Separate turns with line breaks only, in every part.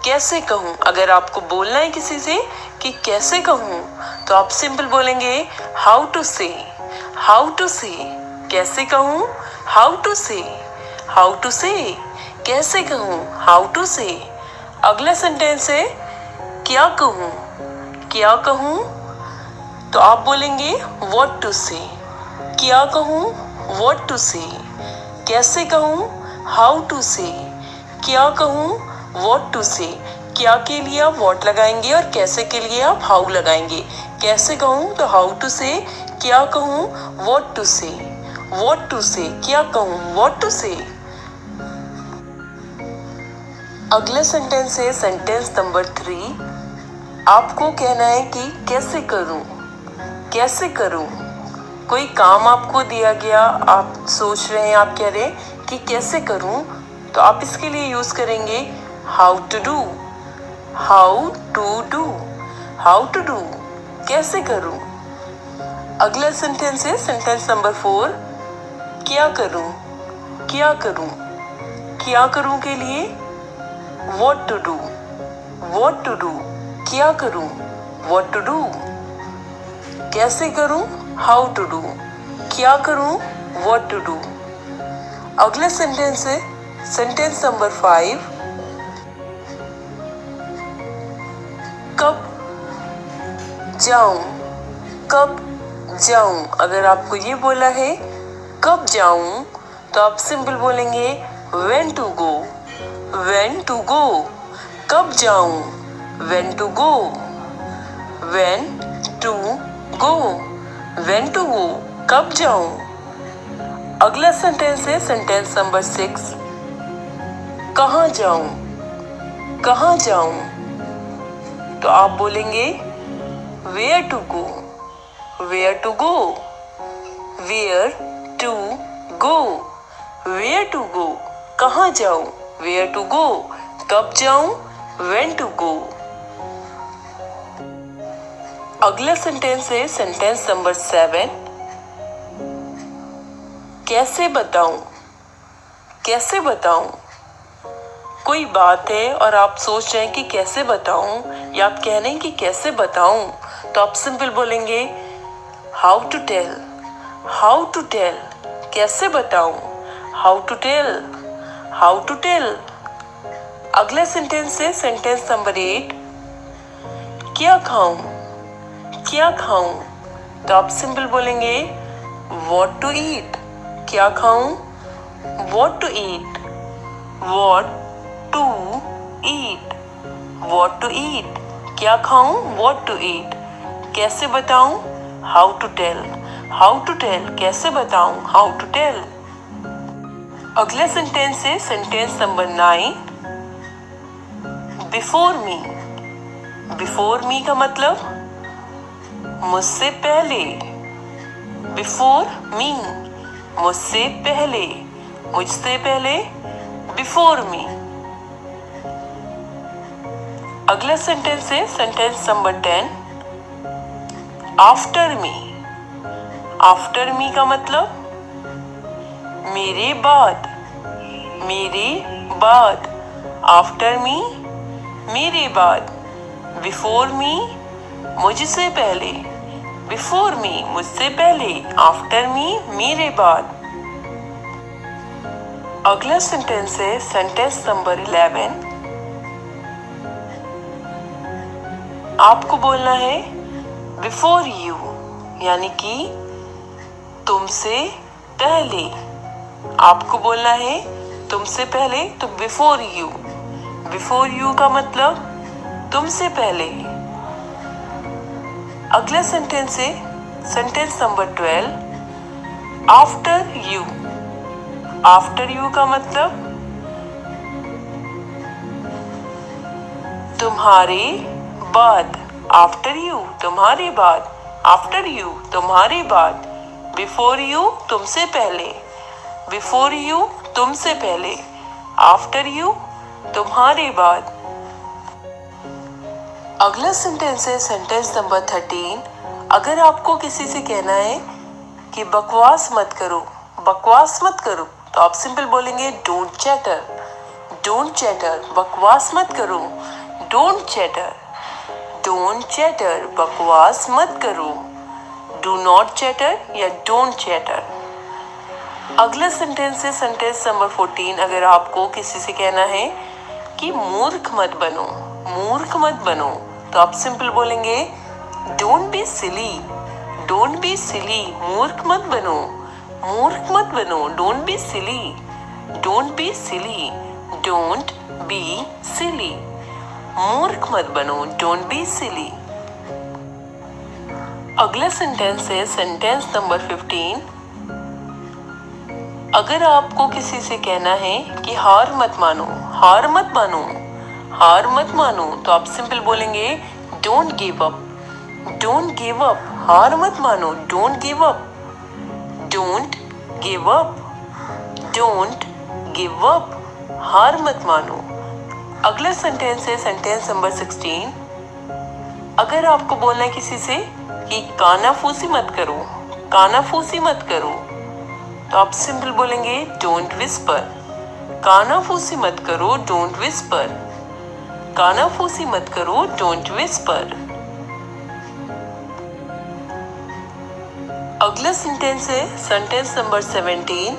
कैसे कहूँ, अगर आपको बोलना है किसी से कि कैसे कहूँ तो आप सिंपल बोलेंगे हाउ टू से। हाउ टू से कैसे कहूँ, हाउ टू से। हाउ टू से कैसे कहूँ, हाउ टू से। अगला सेंटेंस है क्या कहूँ। क्या कहूँ तो आप बोलेंगे व्हाट टू से। क्या कहूँ, व्हाट टू से। कैसे कहूँ, हाउ टू से। क्या कहूँ, व्हाट टू से। क्या के लिए आप व्हाट लगाएंगे और कैसे के लिए आप हाउ लगाएंगे। कैसे कहूँ तो हाउ टू से, क्या कहूँ व्हाट टू से। व्हाट टू से क्या कहूँ, व्हाट टू से। अगला सेंटेंस है सेंटेंस नंबर 3। आपको कहना है कि कैसे करूँ। कैसे करूँ, कोई काम आपको दिया गया, आप सोच रहे हैं, आप कह रहे हैं कि कैसे करूं, तो आप इसके लिए यूज करेंगे how to do. How to do, how to do कैसे करूं। अगला सेंटेंस है सेंटेंस नंबर 4। क्या करूं। क्या करूं, क्या करूं के लिए what to do. What to do क्या करूं, व्हाट टू डू। कैसे करूं, हाउ टू डू। क्या करूं, व्हाट टू डू। अगला सेंटेंस है सेंटेंस नंबर 5। कब जाऊं। कब जाऊं, अगर आपको ये बोला है कब जाऊं तो आप सिंपल बोलेंगे when to go. When to go कब जाऊं, when to go. When to go, when to go कब जाऊं। अगला सेंटेंस है सेंटेंस नंबर 6। कहाँ जाऊं। कहाँ जाऊं तो आप बोलेंगे where to go. Where to go. Where to go, where to go कहाँ जाऊं, वेयर टू गो कब जाऊं, व्हेन टू गो। अगला सेंटेंस है सेंटेंस नंबर 7। कैसे बताऊं। कैसे बताऊं, कोई बात है और आप सोच रहे हैं कि कैसे बताऊं, या आप कह रहे हैं कि कैसे बताऊं, तो आप सिंपल बोलेंगे how to tell. How to tell कैसे बताऊं, how to tell. How to tell. अगला सेंटेंस है सेंटेंस नंबर 8। क्या खाऊं। क्या खाऊं तो आप सिंपल बोलेंगे व्हाट टू ईट। क्या खाऊं, what to eat. What to eat. What to eat क्या खाऊं, व्हाट टू ईट। कैसे बताऊं, how to tell. How to tell कैसे बताऊं, हाउ टू टेल। अगला सेंटेंस है sentence number 9। Before me. Before me का मतलब मुझसे पहले। बिफोर मी मुझसे पहले, मुझसे पहले बिफोर मी। अगला सेंटेंस है sentence number 10। After me. After me का मतलब मेरे बाद। मेरे बाद। आफ्टर मी मेरे बाद। बिफोर मी मुझसे पहले। बिफोर मी मुझसे पहले। आफ्टर मी मेरे बाद। अगला सेंटेंस है सेंटेंस नंबर 11। आपको बोलना है बिफोर यू, यानी कि तुमसे पहले। आपको बोलना है तुमसे पहले, तो बिफोर यू। बिफोर यू का मतलब तुमसे पहले। अगला सेंटेंस है sentence number 12। After you. After you का मतलब तुम्हारे बाद। आफ्टर यू तुम्हारे बाद। आफ्टर यू तुम्हारे बाद। बिफोर यू तुमसे पहले। बिफोर यू तुमसे पहले। आफ्टर यू तुम्हारे बाद। अगला सेंटेंस है सेंटेंस नंबर 13। अगर आपको किसी से कहना है कि बकवास मत करो, बकवास मत करो, तो आप सिंपल बोलेंगे डोंट चैटर। डोंट चैटर, बकवास मत करो। डोंट चैटर, डोंट चैटर, बकवास मत करो। डू नॉट चैटर या डोंट चैटर। अगला सेंटेंस है सेंटेंस नंबर 14। अगर आपको किसी से कहना है कि मूर्ख मत बनो, मूर्ख मत बनो, तो आप सिंपल बोलेंगे don't be silly, don't be silly, मूर्ख मत बनो, मूर्ख मत बनो, don't be silly, don't be silly, don't be silly, मूर्ख मत बनो, डोंट बी सिली। अगला सेंटेंस है सेंटेंस नंबर 15। अगर आपको किसी से कहना है कि हार मत मानो, हार मत मानो, हार मत मानो, तो आप सिंपल बोलेंगे don't give up, don't give up, हार मत मानो, don't give up, don't give up, don't give up, हार मत मानो। अगला सेंटेंस है सेंटेंस नंबर 16। अगर आपको बोलना है किसी से कि कानाफूसी मत करो, कानाफूसी मत करो, तो आप सिंपल बोलेंगे डोंट विस्पर, कानाफूसी मत करो, डोंट विस्पर, कानाफूसी मत करो, डोंट विस्पर। अगला सेंटेंस है सेंटेंस नंबर 17।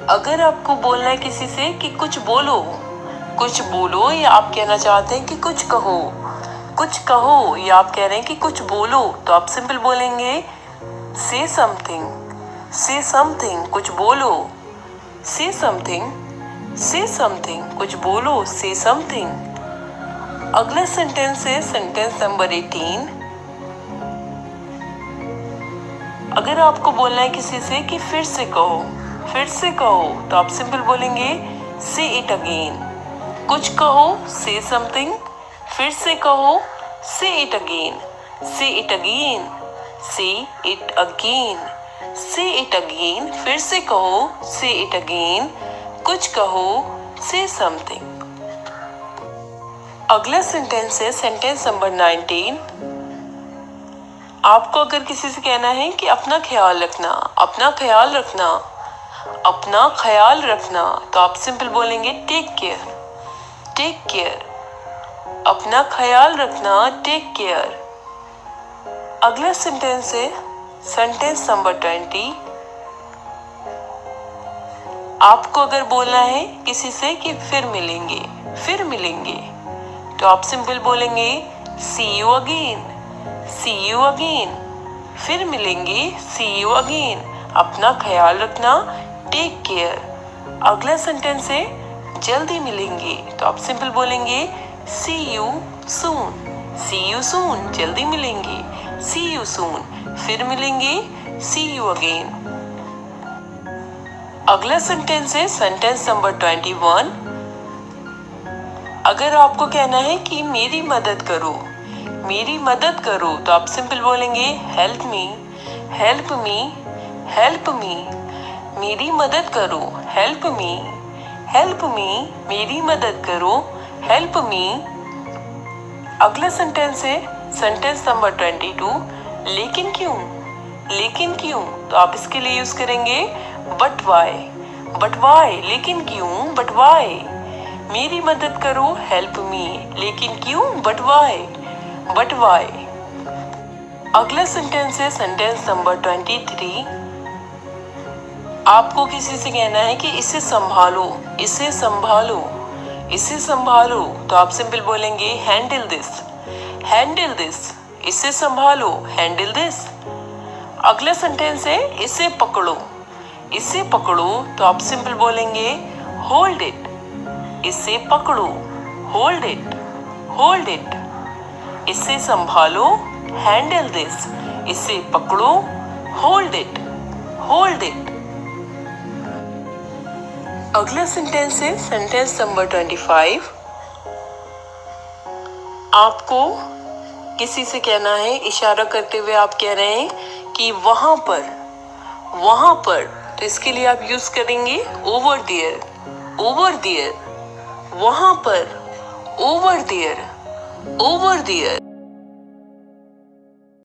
अगर आपको बोलना है किसी से कि कुछ बोलो, कुछ बोलो, या आप कहना चाहते हैं कि कुछ कहो, कुछ कहो, या आप कह रहे हैं कि कुछ बोलो, तो आप सिंपल बोलेंगे से समथिंग, से समथिंग, कुछ बोलो, से समथिंग, से समथिंग, कुछ बोलो, से समथिंग। अगला सेंटेंस है सेंटेंस नंबर 18। अगर आपको बोलना है किसी से कि फिर से कहो, फिर से कहो, तो आप सिंपल बोलेंगे से इट अगेन, कुछ कहो, से समथिंग, फिर से कहो, से इट अगेन, से इट अगेन, से इट अगेन, से इट अगेन, फिर से कहो, से इट अगेन, कुछ कहो, से समथिंग। अगला सेंटेंस है सेंटेंस नंबर 19। आपको अगर किसी से कहना है कि अपना ख्याल रखना, अपना ख्याल रखना, अपना ख्याल रखना, तो आप सिंपल बोलेंगे टेक केयर, टेक केयर, अपना ख्याल रखना, टेक केयर। अगला सेंटेंस है सेंटेंस नंबर 20। आपको अगर बोलना है किसी से कि फिर मिलेंगे, फिर मिलेंगे, तो आप सिंपल बोलेंगे see you again, see you again, फिर मिलेंगे, सी यू अगेन, अपना ख्याल रखना, टेक केयर। अगला सेंटेंस है जल्दी मिलेंगे, तो आप सिंपल बोलेंगे see you soon, C you soon, जल्दी मिलेंगे, सी यू सून, फिर मिलेंगे, सी यू अगेन। अगला सेंटेंस है सेंटेंस नंबर 21। अगर आपको कहना है कि मेरी मदद करो, मेरी मदद करो, तो आप सिंपल बोलेंगे help me, help me, help me, मेरी मदद करो, हेल्प मी, हेल्प मी, मेरी मदद करो, हेल्प मी। अगला सेंटेंस है सेंटेंस नंबर 22। लेकिन क्यों, लेकिन क्यों, तो आप इसके लिए यूज करेंगे बट वाई, बट वाई, लेकिन क्यों, बट वाई, मेरी मदद करो, हेल्प मी, लेकिन क्यों, बट वाई, बट वाई। अगला सेंटेंस है सेंटेंस नंबर 23। आपको किसी से कहना है कि इसे संभालो, इसे संभालो, इसे संभालो, तो आप सिंपल बोलेंगे हैंडल दिस, हैंडल दिस, इसे संभालो, हैंडल दिस। अगला सेंटेंस है इसे पकड़ो, इसे पकड़ो, तो आप सिंपल बोलेंगे होल्ड इट, इसे पकड़ो, होल्ड इट, होल्ड इट। इसे संभालो, हैंडल दिस, इसे पकड़ो, होल्ड इट, होल्ड इट। अगला सेंटेंस है सेंटेंस नंबर 25। आपको किसी से कहना है, इशारा करते हुए आप कह रहे हैं कि वहां पर, वहां पर, तो इसके लिए आप यूज करेंगे ओवर देयर, ओवर देयर, वहां पर, ओवर देयर, ओवर देयर।